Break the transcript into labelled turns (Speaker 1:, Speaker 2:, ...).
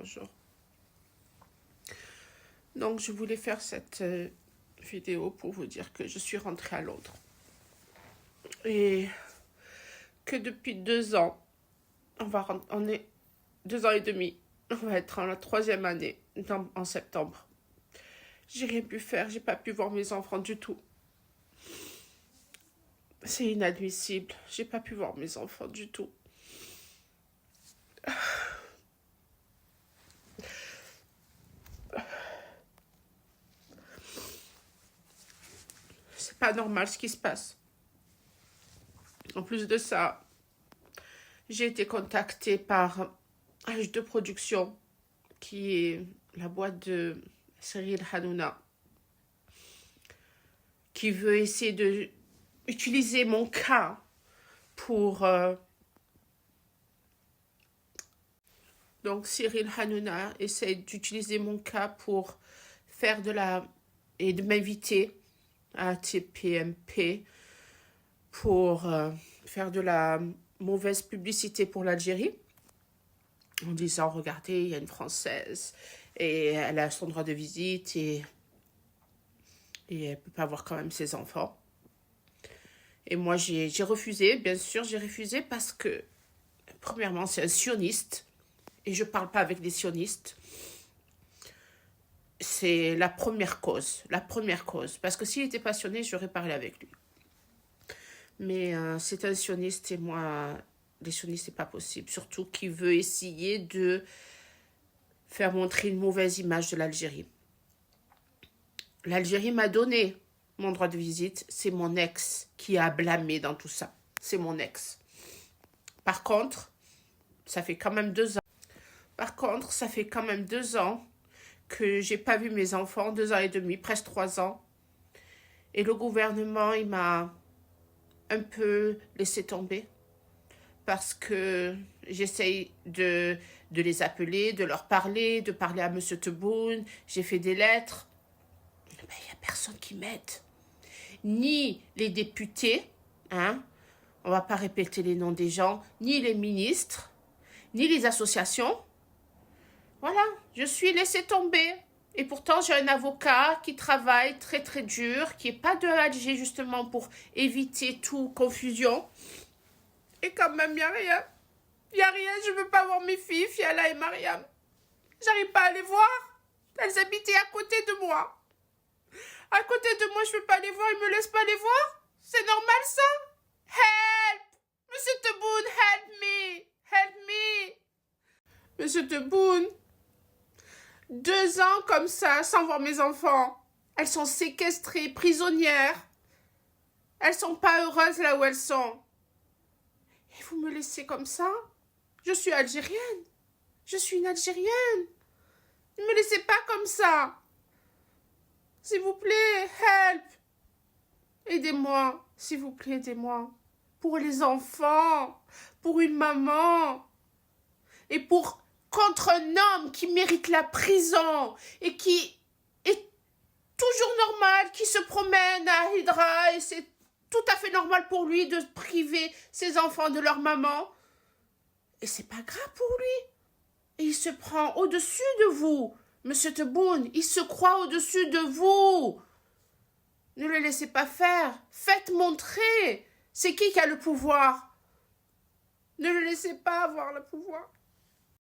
Speaker 1: Bonjour. Donc, je voulais faire cette vidéo pour vous dire que je suis rentrée à Londres. Et que depuis 2 ans, on est 2 ans et demi, on va être en la 3e année en septembre. J'ai rien pu faire, j'ai pas pu voir mes enfants du tout. C'est inadmissible, j'ai pas pu voir mes enfants du tout. C'est pas normal ce qui se passe. En plus de ça, j'ai été contactée par H2 Production, qui est la boîte de Cyril Hanouna, qui veut essayer de utiliser mon cas pour... Donc Cyril Hanouna essaie d'utiliser mon cas pour faire et de m'inviter à TPMP pour faire de la mauvaise publicité pour l'Algérie, en disant, regardez, il y a une Française et elle a son droit de visite et elle peut pas avoir quand même ses enfants. Et moi, j'ai refusé, bien sûr, j'ai refusé parce que, premièrement, c'est un sioniste et je parle pas avec des sionistes. C'est la première cause, parce que s'il était passionné, j'aurais parlé avec lui. Mais c'est un sioniste et moi, les sionistes, c'est pas possible. Surtout qu'il veut essayer de faire montrer une mauvaise image de l'Algérie. L'Algérie m'a donné mon droit de visite. C'est mon ex qui a blâmé dans tout ça. C'est mon ex. Par contre, ça fait quand même 2 ans. Que j'ai pas vu mes enfants, 2 ans et demi, presque 3 ans. Et le gouvernement, il m'a un peu laissé tomber parce que j'essaye de les appeler, de leur parler, de parler à Monsieur Tebboune. J'ai fait des lettres. Mais il n'y a personne qui m'aide. Ni les députés, hein, on va pas répéter les noms des gens, ni les ministres, ni les associations. Voilà, je suis laissée tomber. Et pourtant, j'ai un avocat qui travaille très très dur, qui n'est pas de Alger justement pour éviter toute confusion. Et quand même, il n'y a rien. Il n'y a rien, je ne veux pas voir mes filles, Fiala et Mariam. J'arrive pas à les voir. Elles habitaient à côté de moi. À côté de moi, je ne peux pas les voir, ils ne me laissent pas les voir. C'est normal ça? Help! Monsieur Tebboune, help me! Help me! Monsieur Tebboune, 2 ans comme ça, sans voir mes enfants. Elles sont séquestrées, prisonnières. Elles sont pas heureuses là où elles sont. Et vous me laissez comme ça? Je suis algérienne. Je suis une Algérienne. Ne me laissez pas comme ça. S'il vous plaît, help. Aidez-moi. S'il vous plaît, aidez-moi. Pour les enfants. Pour une maman. Et contre un homme qui mérite la prison et qui est toujours normal, qui se promène à Hydra et c'est tout à fait normal pour lui de priver ses enfants de leur maman. Et c'est pas grave pour lui. Et il se prend au-dessus de vous, Monsieur Tebboune. Il se croit au-dessus de vous. Ne le laissez pas faire. Faites montrer. C'est qui a le pouvoir? Ne le laissez pas avoir le pouvoir.